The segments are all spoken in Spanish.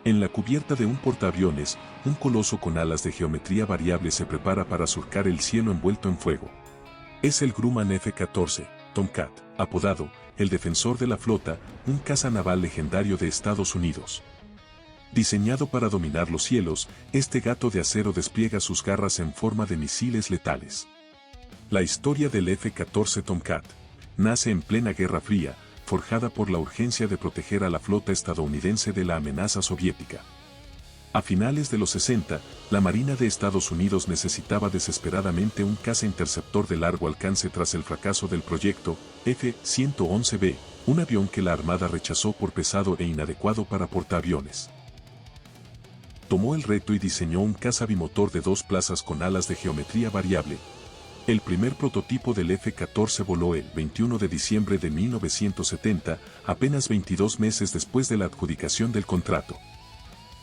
En la cubierta de un portaaviones, un coloso con alas de geometría variable se prepara para surcar el cielo envuelto en fuego. Es el Grumman F-14 Tomcat, apodado el defensor de la flota, un caza naval legendario de Estados Unidos. Diseñado para dominar los cielos, este gato de acero despliega sus garras en forma de misiles letales. La historia del F-14 Tomcat nace en plena Guerra Fría, forjada por la urgencia de proteger a la flota estadounidense de la amenaza soviética. A finales de los 60, la Marina de Estados Unidos necesitaba desesperadamente un caza interceptor de largo alcance tras el fracaso del proyecto F-111B, un avión que la Armada rechazó por pesado e inadecuado para portaaviones. Tomó el reto y diseñó un caza bimotor de 2 plazas con alas de geometría variable. El primer prototipo del F-14 voló el 21 de diciembre de 1970, apenas 22 meses después de la adjudicación del contrato.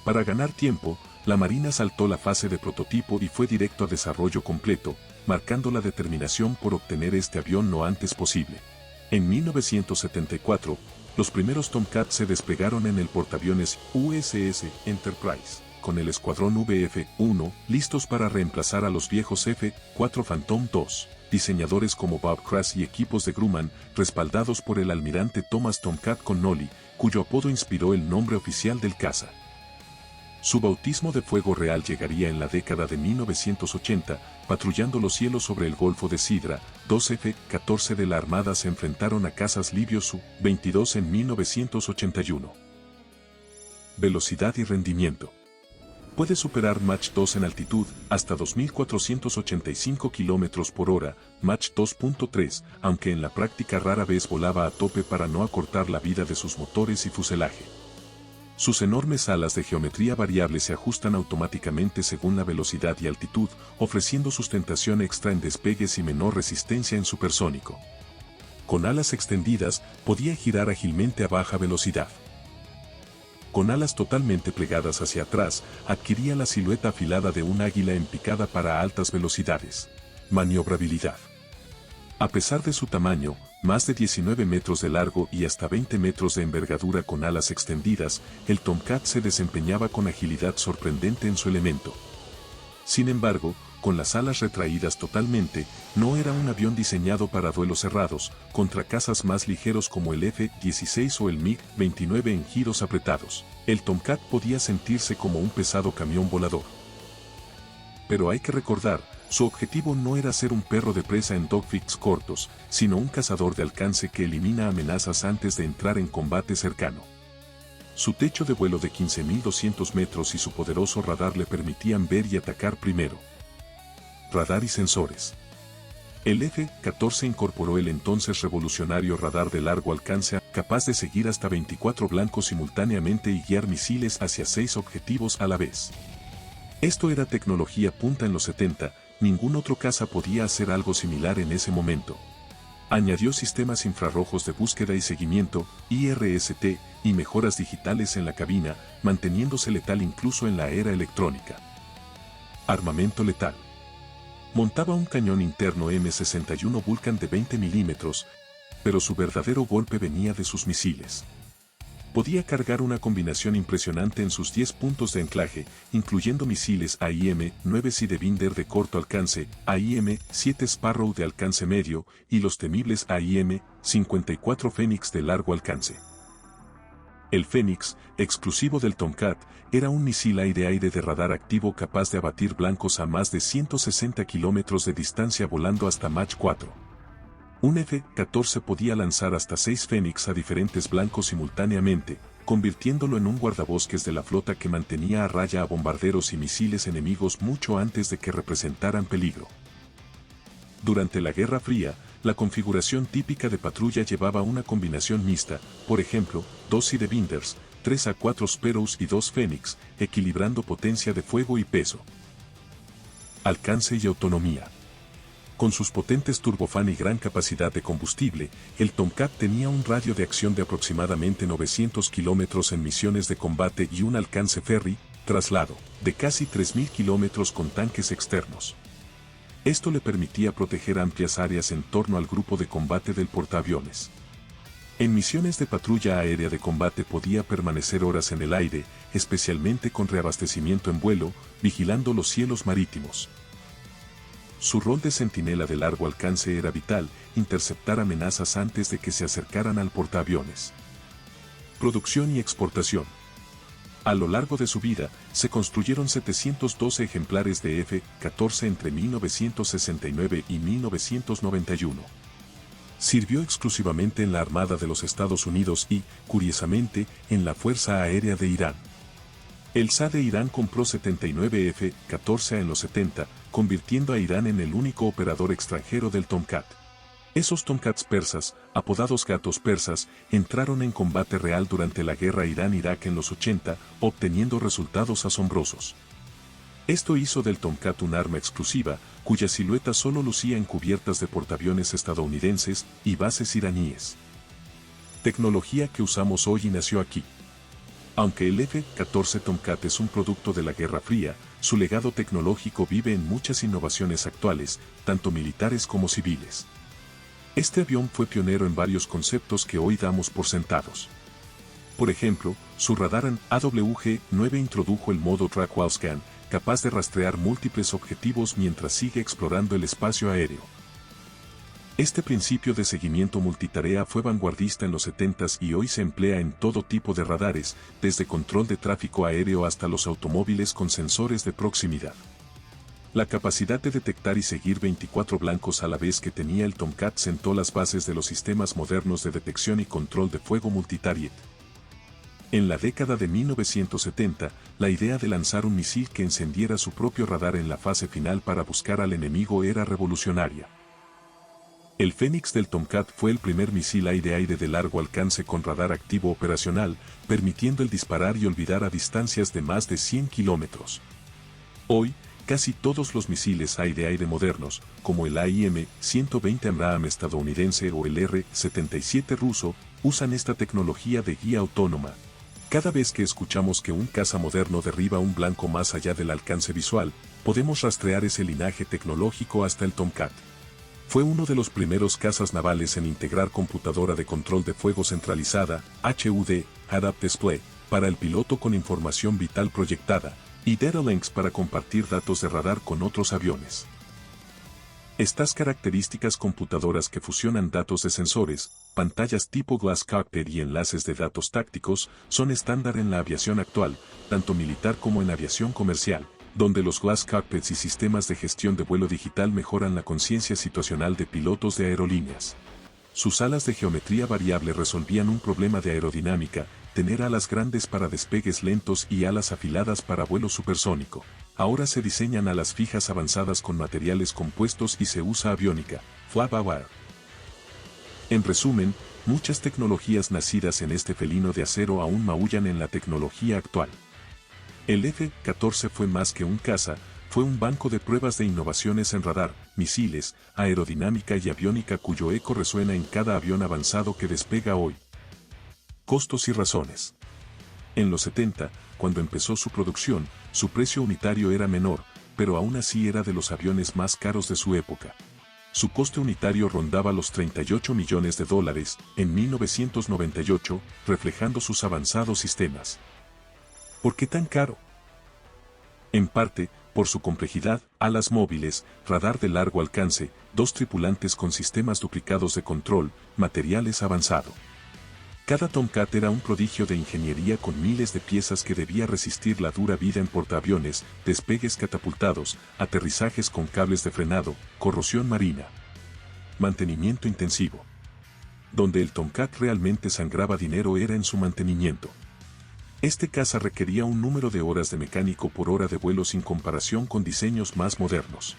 Para ganar tiempo, la Marina saltó la fase de prototipo y fue directo a desarrollo completo, marcando la determinación por obtener este avión lo antes posible. En 1974, los primeros Tomcat se desplegaron en el portaaviones USS Enterprise, con el escuadrón VF-1, listos para reemplazar a los viejos F-4 Phantom II, diseñadores como Bob Cross y equipos de Grumman, respaldados por el almirante Thomas Tomcat Connolly, cuyo apodo inspiró el nombre oficial del caza. Su bautismo de fuego real llegaría en la década de 1980, patrullando los cielos sobre el Golfo de Sidra. 2 F-14 de la Armada se enfrentaron a cazas libios Su-22 en 1981. Velocidad y rendimiento. Puede superar Mach 2 en altitud, hasta 2.485 km por hora, Mach 2.3, aunque en la práctica rara vez volaba a tope para no acortar la vida de sus motores y fuselaje. Sus enormes alas de geometría variable se ajustan automáticamente según la velocidad y altitud, ofreciendo sustentación extra en despegues y menor resistencia en supersónico. Con alas extendidas, podía girar ágilmente a baja velocidad. Con alas totalmente plegadas hacia atrás, adquiría la silueta afilada de un águila en picada para altas velocidades. Maniobrabilidad. A pesar de su tamaño, más de 19 metros de largo y hasta 20 metros de envergadura con alas extendidas, el Tomcat se desempeñaba con agilidad sorprendente en su elemento. Sin embargo, con las alas retraídas totalmente, no era un avión diseñado para duelos cerrados, contra cazas más ligeros como el F-16 o el MiG-29 en giros apretados. El Tomcat podía sentirse como un pesado camión volador. Pero hay que recordar, su objetivo no era ser un perro de presa en dogfights cortos, sino un cazador de alcance que elimina amenazas antes de entrar en combate cercano. Su techo de vuelo de 15.200 metros y su poderoso radar le permitían ver y atacar primero. Radar y sensores. El F-14 incorporó el entonces revolucionario radar de largo alcance, capaz de seguir hasta 24 blancos simultáneamente y guiar misiles hacia 6 objetivos a la vez. Esto era tecnología punta en los 70, ningún otro caza podía hacer algo similar en ese momento. Añadió sistemas infrarrojos de búsqueda y seguimiento, IRST, y mejoras digitales en la cabina, manteniéndose letal incluso en la era electrónica. Armamento letal. Montaba un cañón interno M61 Vulcan de 20 milímetros, pero su verdadero golpe venía de sus misiles. Podía cargar una combinación impresionante en sus 10 puntos de anclaje, incluyendo misiles AIM-9 Sidewinder de corto alcance, AIM-7 Sparrow de alcance medio, y los temibles AIM-54 Phoenix de largo alcance. El Phoenix, exclusivo del Tomcat, era un misil aire-aire de radar activo capaz de abatir blancos a más de 160 kilómetros de distancia volando hasta Mach 4. Un F-14 podía lanzar hasta 6 Phoenix a diferentes blancos simultáneamente, convirtiéndolo en un guardabosques de la flota que mantenía a raya a bombarderos y misiles enemigos mucho antes de que representaran peligro. Durante la Guerra Fría, la configuración típica de patrulla llevaba una combinación mixta, por ejemplo, 2 Sidewinders, 3 a 4 Sparrows y 2 Phoenix, equilibrando potencia de fuego y peso. Alcance y autonomía. Con sus potentes turbofán y gran capacidad de combustible, el Tomcat tenía un radio de acción de aproximadamente 900 kilómetros en misiones de combate y un alcance ferry, traslado, de casi 3.000 kilómetros con tanques externos. Esto le permitía proteger amplias áreas en torno al grupo de combate del portaaviones. En misiones de patrulla aérea de combate podía permanecer horas en el aire, especialmente con reabastecimiento en vuelo, vigilando los cielos marítimos. Su rol de centinela de largo alcance era vital, interceptar amenazas antes de que se acercaran al portaaviones. Producción y exportación. A lo largo de su vida, se construyeron 712 ejemplares de F-14 entre 1969 y 1991. Sirvió exclusivamente en la Armada de los Estados Unidos y, curiosamente, en la Fuerza Aérea de Irán. El Shah de Irán compró 79 F-14 en los 70, convirtiendo a Irán en el único operador extranjero del Tomcat. Esos Tomcats persas, apodados gatos persas, entraron en combate real durante la guerra Irán-Irak en los 80, obteniendo resultados asombrosos. Esto hizo del Tomcat un arma exclusiva, cuya silueta solo lucía en cubiertas de portaaviones estadounidenses y bases iraníes. Tecnología que usamos hoy y nació aquí. Aunque el F-14 Tomcat es un producto de la Guerra Fría, su legado tecnológico vive en muchas innovaciones actuales, tanto militares como civiles. Este avión fue pionero en varios conceptos que hoy damos por sentados. Por ejemplo, su radar AWG-9 introdujo el modo Track While Scan, capaz de rastrear múltiples objetivos mientras sigue explorando el espacio aéreo. Este principio de seguimiento multitarea fue vanguardista en los 70s y hoy se emplea en todo tipo de radares, desde control de tráfico aéreo hasta los automóviles con sensores de proximidad. La capacidad de detectar y seguir 24 blancos a la vez que tenía el Tomcat sentó las bases de los sistemas modernos de detección y control de fuego multitarget. En la década de 1970, la idea de lanzar un misil que encendiera su propio radar en la fase final para buscar al enemigo era revolucionaria. El Fénix del Tomcat fue el primer misil aire-aire de largo alcance con radar activo operacional, permitiendo el disparar y olvidar a distancias de más de 100 kilómetros. Hoy, casi todos los misiles aire-aire modernos, como el AIM-120 Abraham estadounidense o el R-77 ruso, usan esta tecnología de guía autónoma. Cada vez que escuchamos que un caza moderno derriba un blanco más allá del alcance visual, podemos rastrear ese linaje tecnológico hasta el Tomcat. Fue uno de los primeros cazas navales en integrar computadora de control de fuego centralizada, HUD, Head-Up Display, para el piloto con información vital proyectada, y Data Links para compartir datos de radar con otros aviones. Estas características computadoras que fusionan datos de sensores, pantallas tipo Glass Cockpit y enlaces de datos tácticos son estándar en la aviación actual, tanto militar como en aviación comercial, donde los Glass Cockpits y sistemas de gestión de vuelo digital mejoran la conciencia situacional de pilotos de aerolíneas. Sus alas de geometría variable resolvían un problema de aerodinámica, tener alas grandes para despegues lentos y alas afiladas para vuelo supersónico. Ahora se diseñan alas fijas avanzadas con materiales compuestos y se usa aviónica, fly-by-wire. En resumen, muchas tecnologías nacidas en este felino de acero aún maullan en la tecnología actual. El F-14 fue más que un caza, fue un banco de pruebas de innovaciones en radar, misiles, aerodinámica y aviónica cuyo eco resuena en cada avión avanzado que despega hoy. Costos y razones. En los 70, cuando empezó su producción, su precio unitario era menor, pero aún así era de los aviones más caros de su época. Su coste unitario rondaba los $38 millones en 1998, reflejando sus avanzados sistemas. ¿Por qué tan caro? En parte, por su complejidad, alas móviles, radar de largo alcance, 2 tripulantes con sistemas duplicados de control, materiales avanzado. Cada Tomcat era un prodigio de ingeniería con miles de piezas que debía resistir la dura vida en portaaviones, despegues catapultados, aterrizajes con cables de frenado, corrosión marina. Mantenimiento intensivo. Donde el Tomcat realmente sangraba dinero era en su mantenimiento. Este caza requería un número de horas de mecánico por hora de vuelo sin comparación con diseños más modernos.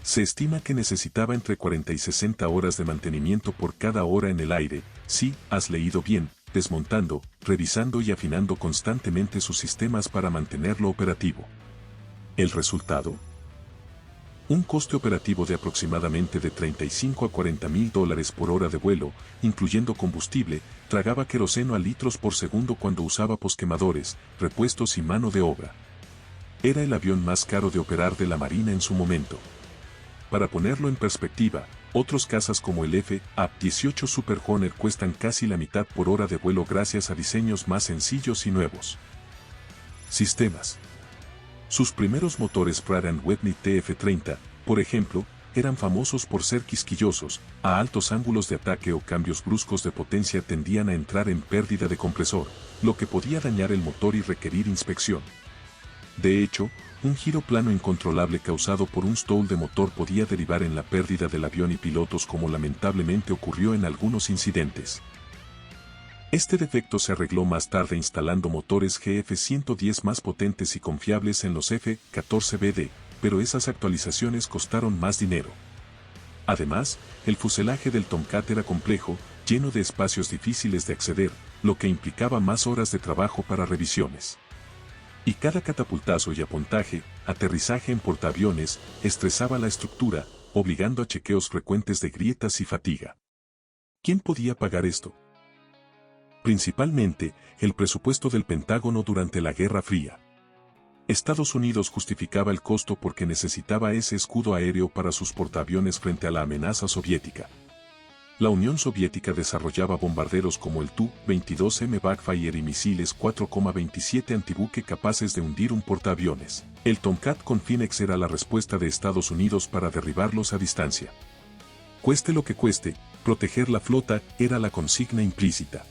Se estima que necesitaba entre 40 y 60 horas de mantenimiento por cada hora en el aire, si has leído bien, desmontando, revisando y afinando constantemente sus sistemas para mantenerlo operativo. ¿El resultado? Un coste operativo de aproximadamente de $35 a $40,000 por hora de vuelo, incluyendo combustible, tragaba queroseno a litros por segundo cuando usaba posquemadores, repuestos y mano de obra. Era el avión más caro de operar de la Marina en su momento. Para ponerlo en perspectiva, Otros cazas como el F-18 Super Hornet cuestan casi la mitad por hora de vuelo gracias a diseños más sencillos y nuevos. Sistemas. Sus primeros motores Pratt & Whitney TF-30, por ejemplo, eran famosos por ser quisquillosos, a altos ángulos de ataque o cambios bruscos de potencia tendían a entrar en pérdida de compresor, lo que podía dañar el motor y requerir inspección. De hecho, un giro plano incontrolable causado por un stall de motor podía derivar en la pérdida del avión y pilotos como lamentablemente ocurrió en algunos incidentes. Este defecto se arregló más tarde instalando motores GF-110 más potentes y confiables en los F-14BD, pero esas actualizaciones costaron más dinero. Además, el fuselaje del Tomcat era complejo, lleno de espacios difíciles de acceder, lo que implicaba más horas de trabajo para revisiones. Y cada catapultazo y apontaje, aterrizaje en portaaviones, estresaba la estructura, obligando a chequeos frecuentes de grietas y fatiga. ¿Quién podía pagar esto? Principalmente, el presupuesto del Pentágono durante la Guerra Fría. Estados Unidos justificaba el costo porque necesitaba ese escudo aéreo para sus portaaviones frente a la amenaza soviética. La Unión Soviética desarrollaba bombarderos como el Tu-22M Backfire y misiles 4,27 antibuque capaces de hundir un portaaviones. El Tomcat con Phoenix era la respuesta de Estados Unidos para derribarlos a distancia. Cueste lo que cueste, proteger la flota era la consigna implícita.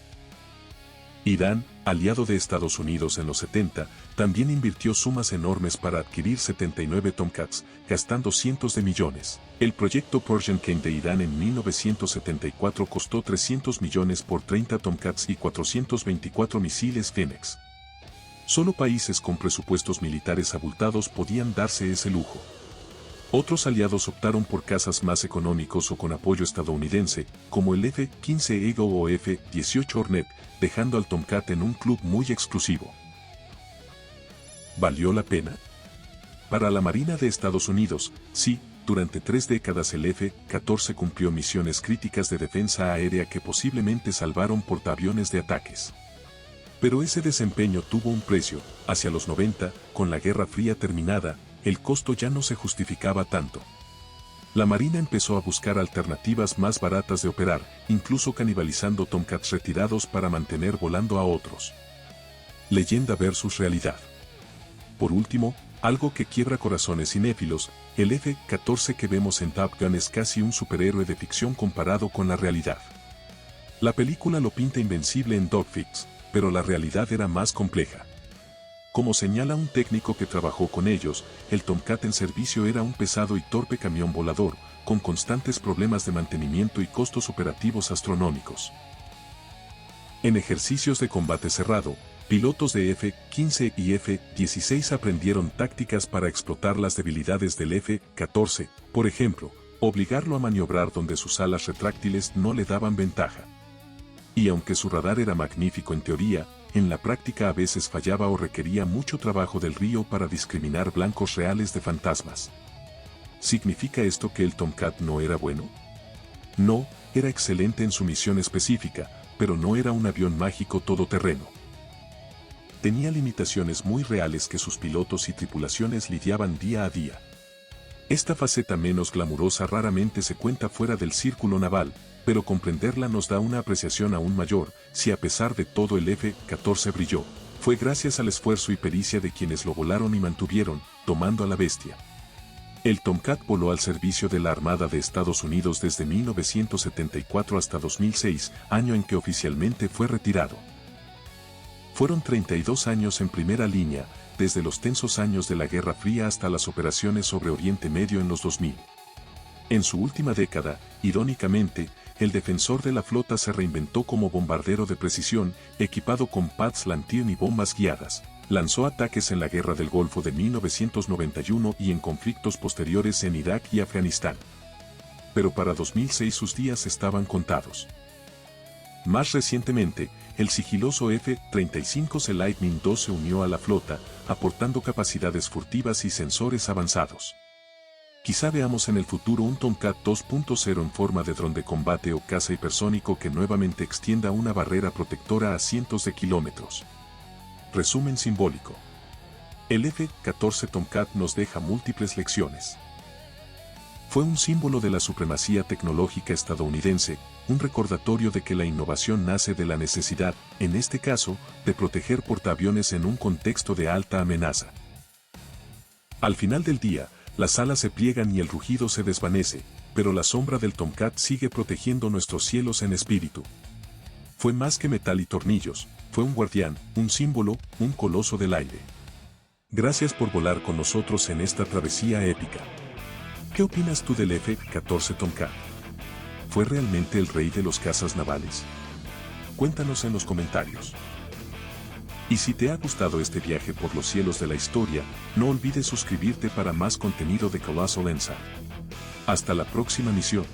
Irán, aliado de Estados Unidos en los 70, también invirtió sumas enormes para adquirir 79 Tomcats, gastando cientos de millones. El proyecto Persian King de Irán en 1974 costó 300 millones por 30 Tomcats y 424 misiles Phoenix. Solo países con presupuestos militares abultados podían darse ese lujo. Otros aliados optaron por cazas más económicos o con apoyo estadounidense, como el F-15 Eagle o F-18 Hornet, dejando al Tomcat en un club muy exclusivo. ¿Valió la pena? Para la Marina de Estados Unidos, sí, durante 3 décadas el F-14 cumplió misiones críticas de defensa aérea que posiblemente salvaron portaaviones de ataques. Pero ese desempeño tuvo un precio, hacia los 90, con la Guerra Fría terminada, el costo ya no se justificaba tanto. La Marina empezó a buscar alternativas más baratas de operar, incluso canibalizando Tomcats retirados para mantener volando a otros. Leyenda versus realidad. Por último, algo que quiebra corazones cinéfilos, el F-14 que vemos en Top Gun es casi un superhéroe de ficción comparado con la realidad. La película lo pinta invencible en Dogfights, pero la realidad era más compleja. Como señala un técnico que trabajó con ellos, el Tomcat en servicio era un pesado y torpe camión volador, con constantes problemas de mantenimiento y costos operativos astronómicos. En ejercicios de combate cerrado, pilotos de F-15 y F-16 aprendieron tácticas para explotar las debilidades del F-14, por ejemplo, obligarlo a maniobrar donde sus alas retráctiles no le daban ventaja. Y aunque su radar era magnífico en teoría, en la práctica a veces fallaba o requería mucho trabajo del río para discriminar blancos reales de fantasmas. ¿Significa esto que el Tomcat no era bueno? No, era excelente en su misión específica, pero no era un avión mágico todoterreno. Tenía limitaciones muy reales que sus pilotos y tripulaciones lidiaban día a día. Esta faceta menos glamurosa raramente se cuenta fuera del círculo naval, pero comprenderla nos da una apreciación aún mayor, si a pesar de todo el F-14 brilló, fue gracias al esfuerzo y pericia de quienes lo volaron y mantuvieron, tomando a la bestia. El Tomcat voló al servicio de la Armada de Estados Unidos desde 1974 hasta 2006, año en que oficialmente fue retirado. Fueron 32 años en primera línea, desde los tensos años de la Guerra Fría hasta las operaciones sobre Oriente Medio en los 2000. En su última década, irónicamente, el defensor de la flota se reinventó como bombardero de precisión, equipado con pads Lantier y bombas guiadas. Lanzó ataques en la Guerra del Golfo de 1991 y en conflictos posteriores en Irak y Afganistán. Pero para 2006 sus días estaban contados. Más recientemente, el sigiloso F-35C Lightning II se unió a la flota, aportando capacidades furtivas y sensores avanzados. Quizá veamos en el futuro un Tomcat 2.0 en forma de dron de combate o caza hipersónico que nuevamente extienda una barrera protectora a cientos de kilómetros. Resumen simbólico. El F-14 Tomcat nos deja múltiples lecciones. Fue un símbolo de la supremacía tecnológica estadounidense, un recordatorio de que la innovación nace de la necesidad, en este caso, de proteger portaaviones en un contexto de alta amenaza. Al final del día, las alas se pliegan y el rugido se desvanece, pero la sombra del Tomcat sigue protegiendo nuestros cielos en espíritu. Fue más que metal y tornillos, fue un guardián, un símbolo, un coloso del aire. Gracias por volar con nosotros en esta travesía épica. ¿Qué opinas tú del F-14 Tomcat? ¿Fue realmente el rey de los cazas navales? Cuéntanos en los comentarios. Y si te ha gustado este viaje por los cielos de la historia, no olvides suscribirte para más contenido de Colossal Ensign. Hasta la próxima misión.